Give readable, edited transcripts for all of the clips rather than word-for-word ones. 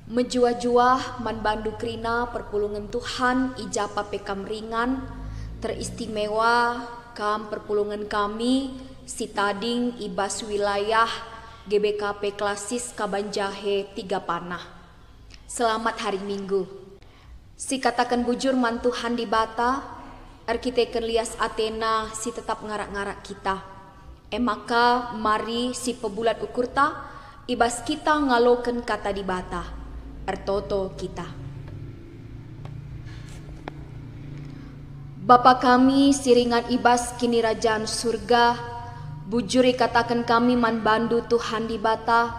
Menjuah-juah man bandu krina perpulungan Tuhan ijapa pekam ringan teristimewa kam perpulungan kami si tading ibas wilayah GBKP Klasis Kabanjahe 3 Panah. Selamat hari Minggu. Si katakan bujur man Tuhan di bata, arkiteken lias Athena si tetap ngarak-ngarak kita. Maka mari si pebulat ukurta ibas kita ngaloken kata di bata. Ertoto kita. Bapa kami siringan ibas kini rajaan surga, bujuri katakan kami man bandu Tuhan di bata,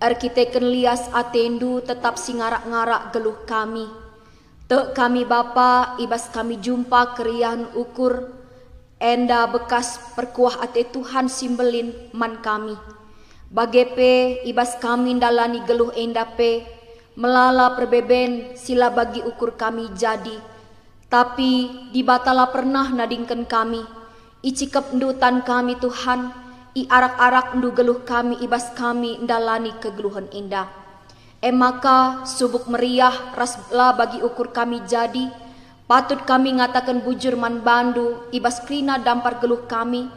arkiteken lias atendu tetap singarak-ngarak geluh kami. Tek kami Bapa ibas kami jumpa keriahan ukur, enda bekas perkuah ate Tuhan simbelin man kami. Bagepe ibas kami dalani geluh endape, melala perbeben sila bagi ukur kami jadi, tapi dibatala pernah nadingkan kami, icikep ndutan kami Tuhan, i arak-arak ndu geluh kami ibas kami ndalani kegeluhan indah. Maka subuk meriah rasla bagi ukur kami jadi, patut kami ngatakan bujur man bandu ibas krina dampar geluh kami,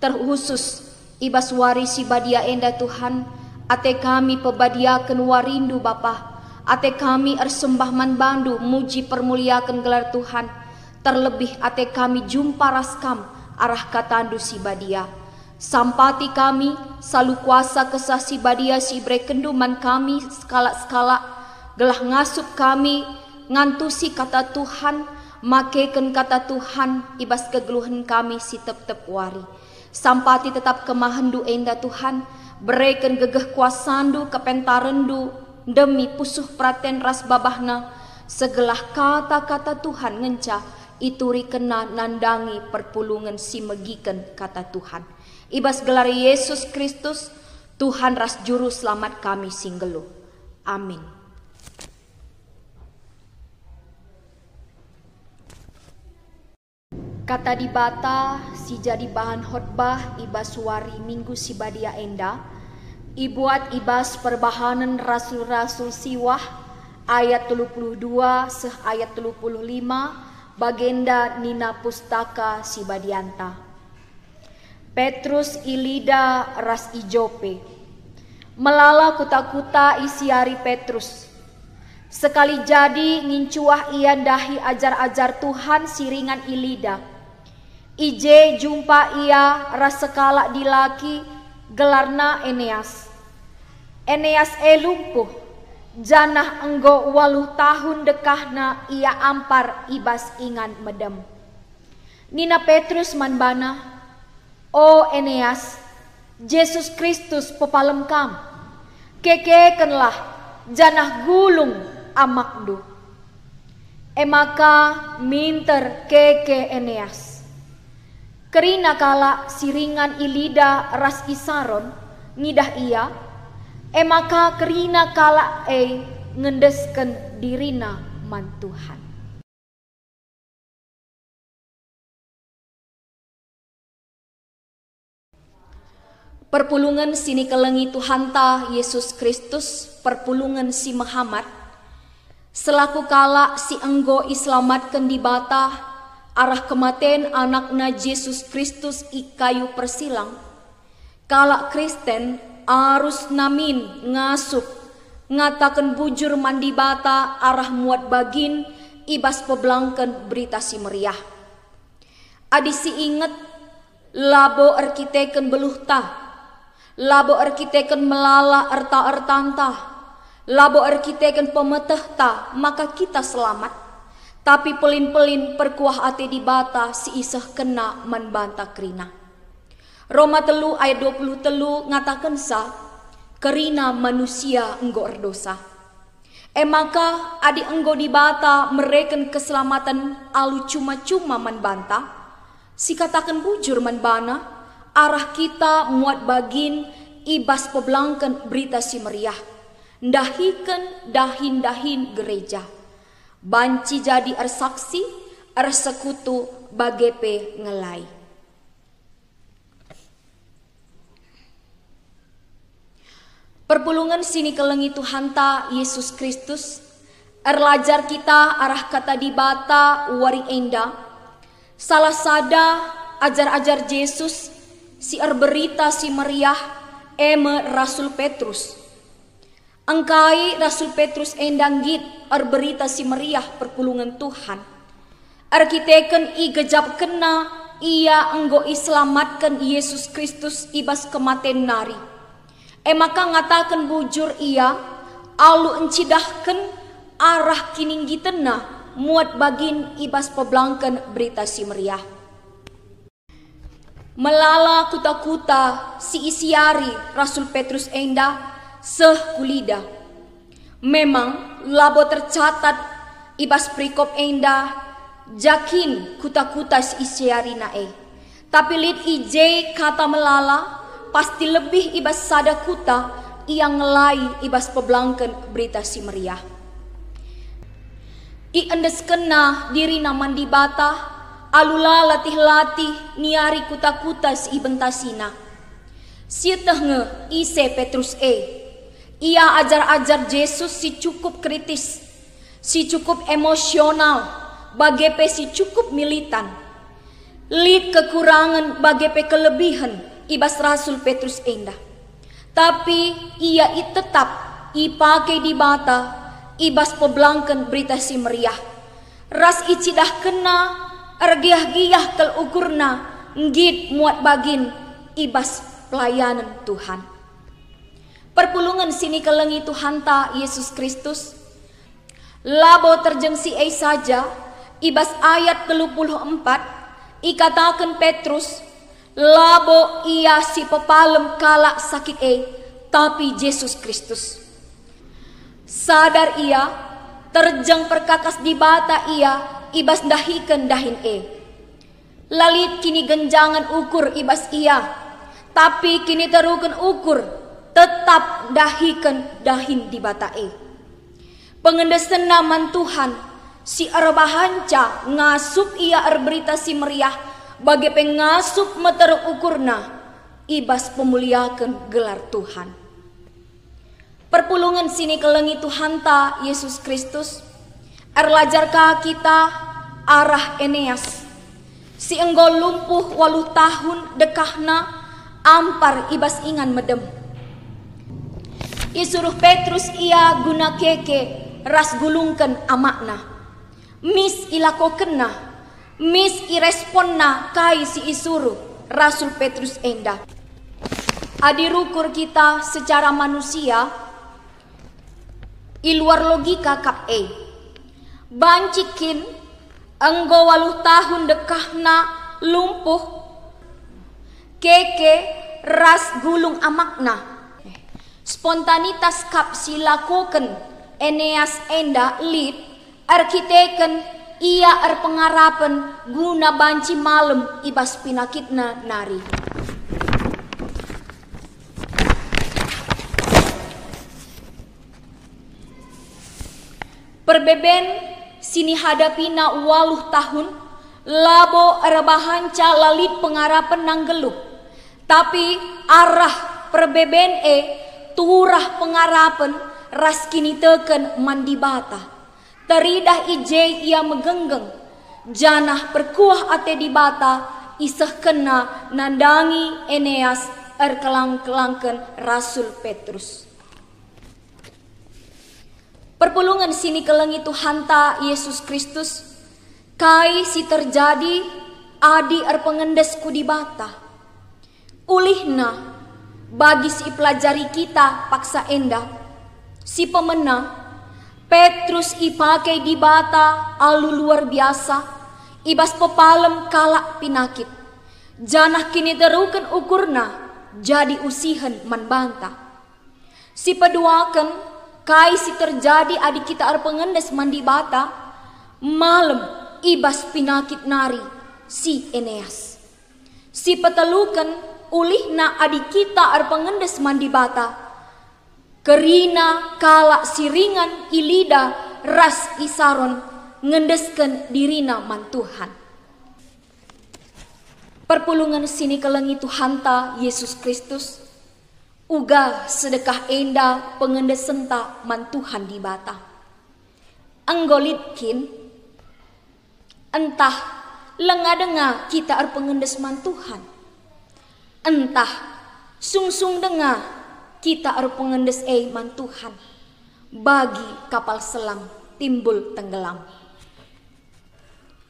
terkhusus ibas warisi badia enda Tuhan, ate kami pebadiaken warindu Bapa. Ate kami ersembah man bandu muji permuliakan gelar Tuhan. Terlebih ate kami jumpa raskam arah katandu si badia. Sampati kami salu kuasa kesah si badia si brekendu man kami skala-skala. Gelah ngasup kami ngantusi kata Tuhan. Makeken kata Tuhan ibas kegeluhan kami si tep-tep wari. Sampati tetap kemahendu enda Tuhan. Bereken gegeh kuasandu kepentarendu. Demi pusuh praten ras babahna, segelah kata-kata Tuhan ngenca, ituri kena nandangi perpulungan si megiken kata Tuhan. Ibas gelar Yesus Kristus, Tuhan ras juru selamat kami singgelu. Amin. Kata di bata si jadi bahan khotbah ibas wari minggu si badia enda, ibuat ibas perbahanan rasul-rasul siwah ayat 32 seh ayat 35 bagenda nina pustaka si badianta. Petrus ilida ras ijope. Melala kuta-kuta isiari Petrus. Sekali jadi ngincuah ia dahi ajar-ajar Tuhan siringan ilida. Ije jumpa ia ras sekala dilaki gelarna Eneas. Eneas lumpuh, janah enggo 8 tahun dekahna ia ampar ibas ingan medem. Nina Petrus manbana, o Eneas, Yesus Kristus pepalem kam, kekekenlah janah gulung amakdu. Maka minter keke Eneas. Kerina kala siringan ilida ras isaron ngidah ia, maka kerina kala ngendesken dirina man Tuhan. Perpulungan sini kelengi Tuhan ta Yesus Kristus, perpulungan si Muhammad, selaku kala si enggo islamatkan di bata arah kematen anakna Yesus Kristus ikayu persilang, kala Kristen arus namin ngasup ngatakan bujur mandi bata arah muat bagin ibas peblangken berita si meriah. Adi si inget labo arkiteken beluhta, labo arkiteken melala erta-ertanta, labo arkiteken pemetehta, maka kita selamat. Tapi pelin-pelin perkuah ate di bata si isah kena menbanta krina. Roma 3 ayat 23 ngatakan sa, kerina manusia enggo erdosa. Maka adi enggo di bata mereken keselamatan alu cuma-cuma menbanta, si katakan bujur menbana, arah kita muat bagin ibas peblangken berita si meriah. Ndahiken dahin-dahin gereja. Banci jadi ersaksi, ersekutu bagepe ngelai. Perpulungan sini kelengi Tuhan ta Yesus Kristus, erlajar kita arah kata di bata wari enda, salah sada ajar-ajar Yesus si berita si meriah eme Rasul Petrus. Angkai Rasul Petrus endang git berita si meriah perpulungan Tuhan. Arkiteken i gejap kena ia enggo islamatkan Yesus Kristus ibas kematen nari. Maka ngatakan bujur ia alu encidahkan arah kining gitena muat bagin ibas peblangkan berita si meriah. Melala kuta-kuta si isiari Rasul Petrus enda seh kulida. Memang labo tercatat ibas prikop enda jakin kuta-kuta si isiari nae. Tapi lid ije kata melala pasti lebih ibas sada kuta yang ngelai ibas peblangkan berita si meriah. I endes kena diri naman di bata alula latih-latih niari kuta-kuta si ibentasina. Sietehne ise Petrus ia ajar-ajar Yesus si cukup kritis, si cukup emosional, bagepe si cukup militan. Lid kekurangan bagepe kelebihan ibas Rasul Petrus enda. Tapi ia tetap ipakai di bata ibas peblangkan berita si meriah. Ras icidah kena ergiah-giah kel ukurna ngit muat bagin ibas pelayanan Tuhan. Perpulungan sini kelengi Tuhan ta Yesus Kristus. Labo terjengsi saja ibas ayat 24 ikatakan Petrus labo ia si pepalem kalak sakit tapi Yesus Kristus. Sadar ia terjang perkakas di bata ia ibas dahikan dahin Lalit kini genjangan ukur ibas ia, tapi kini terukan ukur tetap dahikan dahin di bata Pengendesan naman Tuhan si arbahanca ngasup ia berita si meriah bagi pengasup meter ukurna ibas pemuliakan gelar Tuhan. Perpulungan sini kelengi Tuhan ta Yesus Kristus erlajar ka kita arah Eneas si enggo lumpuh 8 tahun dekahna ampar ibas ingan medem. Isuruh Petrus ia guna keke ras gulungkan amakna mis ilako kena mis iresponna kai si isuru Rasul Petrus enda. Adirukur kita secara manusia iluar logika kap bancikin enggo 8 tahun dekahna lumpuh keke ras gulung amakna. Spontanitas kap silakoken Eneas enda lid arkiteken ia pengarapan guna banci malam ibas pinakitna nari. Perbeben sini hadapina 8 tahun labo rebahanca lalit pengarapan nanggelup. Tapi arah perbeben turah pengarapan ras kini teken mandibata. Teridah ije ia megenggeng janah perkuah ate di bata isah kena nandangi Eneas kelang-kelangken Rasul Petrus. Perpulungan sini kelengi Tuhan ta Yesus Kristus kai si terjadi adi pengendesku di bata. Ulihna bagi si pelajari kita paksa enda si pemenang Petrus ipakai di bata alu luar biasa ibas pepalem kalak pinakit. Janah kini terukan ukurna jadi usihan manbanta. Si peduakan kai si terjadi adik kita pengendes mandi bata malam ibas pinakit nari si Eneas. Si petelukan ulihna adik kita pengendes mandi bata kerina kalak siringan ilida ras isaron ngendesken dirina man Tuhan. Perpulungan sini kelengi Tuhan ta Yesus Kristus Uga sedekah enda pengendes senta mantuhan di bata. Anggolitkin entah lenga kita pengendes mantuhan. Entah sungsung denga kita pengendes mantuhan. Bagi kapal selam timbul tenggelam.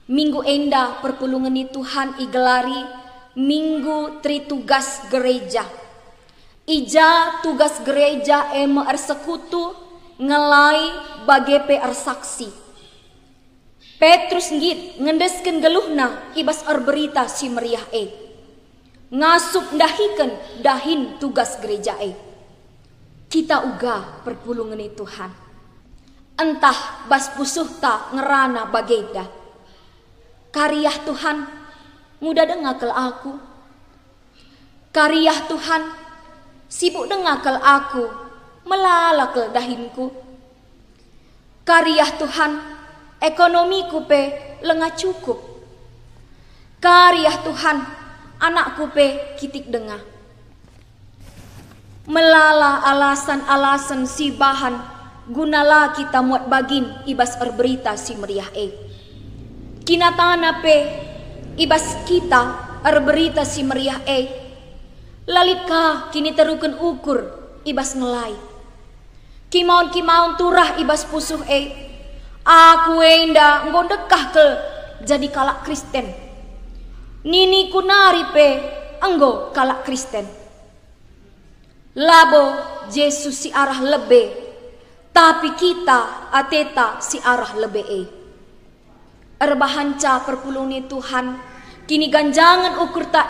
Minggu enda perpulungan Tuhan igelari Minggu Tritugas Gereja. Ija tugas gereja ersekutu ngelai bagepe saksi. Petrus ngit ngendesken geluhna ibas berita si meriah ngasup dahiken dahin tugas gereja Kita uga perpulungan Tuhan. Entah bas pusuh ta ngerana bageda. Karyah Tuhan mudah dengakel aku. Karyah Tuhan sibuk dengakel aku, melalakel dahinku. Karyah Tuhan, ekonomiku pe lengah cukup. Karyah Tuhan, anakku pe kitik dengah. Melala alasan-alasan si bahan, gunalah kita muat bagin ibas berita si meriah Kinatana pe ibas kita berita si meriah Lalika kini teruken ukur ibas ngelai. Kimaun turah ibas pusuh Aku enda ngodekah ke jadi kalak Kristen. Nini kunari pe enggo kalak Kristen. Labo Yesus si arah lebe. Tapi kita ateta si arah lebe Erbahanca perpulungi Tuhan. Kini ganjangan ukur ta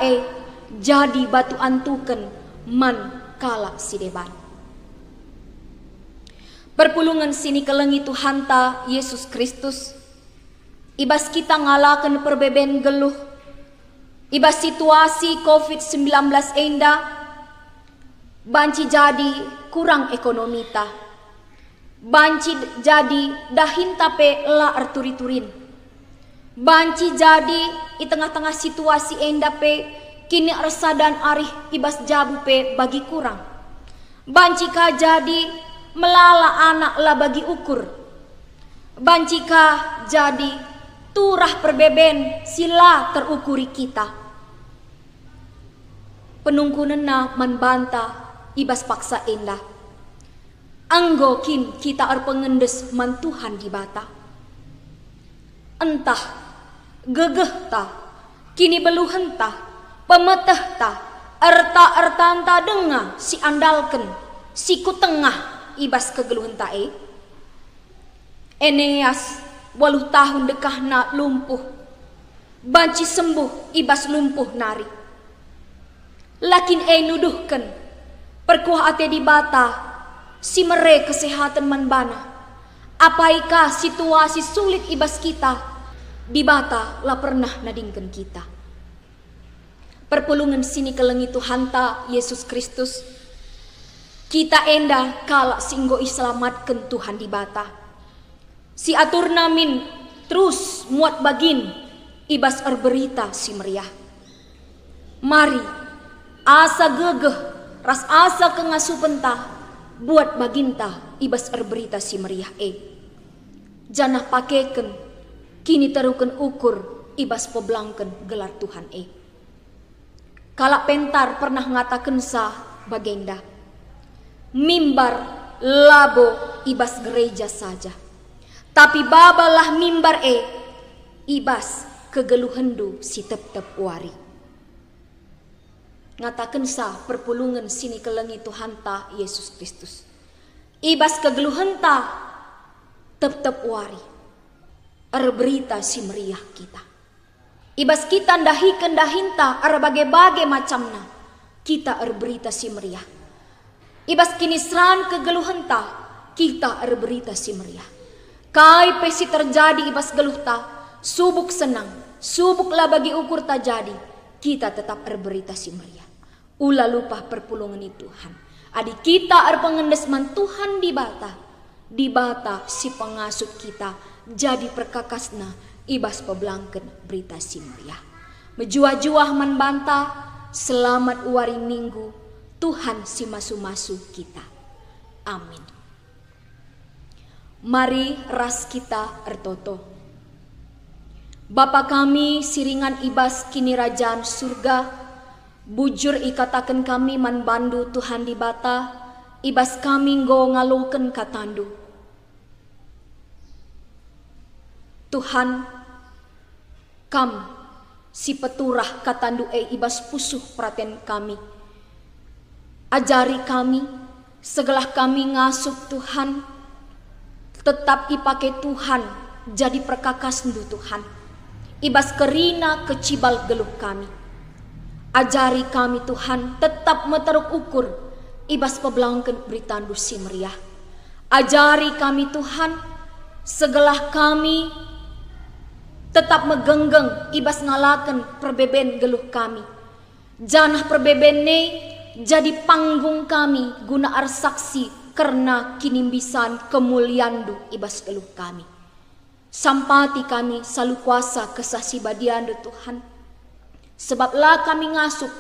jadi batu antuken man kalak si deban. Perpulungan sini kelengi Tuhan ta Yesus Kristus. Ibas kita ngalakan perbeben geluh. Ibas situasi COVID-19 enda. Banci jadi kurang ekonomi ta. Banci jadi dahin tape la arturi-turin. Banci jadi di tengah-tengah situasi enda pe kini rasa dan arih ibas jabu pe bagi kurang. Bancika jadi melala anak lah bagi ukur. Bancika jadi turah perbeben sila terukuri kita. Penungkunena manbanta ibas paksa endah. Anggo kin kita pengendes mantuhan di bata. Entah gegeh ta kini beluhen ta pemeteh ta erta-ertanta denga si andalken si kutengah ibas kegeluhan ta Eneas 8 tahun dekahna lumpuh. Banci sembuh ibas lumpuh nari. Lakin nuduhken perkuah ate di bata si mere kesehatan manbana. Apaikah situasi sulit ibas kita di bata lah pernah nadingken kita. Perpulungan sini kelengi Tuhan ta Yesus Kristus. Kita enda kalak singgo iselamatkan Tuhan di bata. Si atur namin terus muat bagin ibas berita si meriah. Mari asa gegeh ras asa kengasupenta buat baginta ibas berita si meriah Janah pakeken kini teruken ukur ibas poblangken gelar Tuhan Kalak pentar pernah ngatakan sa bagenda. Mimbar labo ibas gereja saja. Tapi babalah mimbar ibas kegeluhendu si tep-tep wari. Ngatakan sa perpulungan sini kelengi Tuhan ta Yesus Kristus. Ibas kegeluhen ta tep-tep wari. Berita si meriah kita. Ibas kita ndahiken dahinta bagai-bagai macamna. Kita berita si meriah. Ibas kini seran kegeluhenta. Kita berita si meriah. Kai pesi terjadi ibas geluhta. Subuk senang. Subuklah bagi ukur tak jadi. Kita tetap berita si meriah. Ulah lupa perpulungan Tuhan. Adik kita pengendes man Tuhan di bata. Di bata si pengasut kita. Jadi perkakasna. Ibas peblangken berita si meriah. Menjuah-juah man banta. Selamat wari minggu. Tuhan si masu-masu kita. Amin. Mari ras kita ertoto. Bapa kami siringan ibas kini rajaan surga, bujur ikatakan kami man bandu Tuhan di bata, ibas kami nggo ngaluken katandu. Tuhan, kam si peturah katandu ibas pusuh praten kami. Ajari kami, segelah kami ngasup Tuhan, tetap ipake Tuhan jadi perkakas ndu Tuhan. Ibas kerina kecibal geluh kami. Ajari kami Tuhan, tetap meteruk ukur, ibas pebelangken beritandu si meriah. Ajari kami Tuhan, segelah kami tetap megenggeng ibas ngalaken perbeben geluh kami. Janah perbeben ne jadi panggung kami guna arsaksi karena kinimbisan kemuliandu ibas geluh kami. Sampati kami selalu kuasa kesasi badiandu Tuhan. Sebablah kami ngasup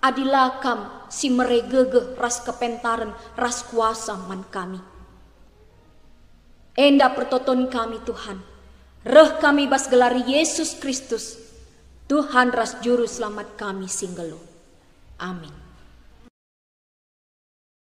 adilah kam si meregege ras kepentaran ras kuasa man kami. Enda pertoton kami Tuhan. Reh kami bas gelari Yesus Kristus. Tuhan ras juru selamat kami singgelo. Amin.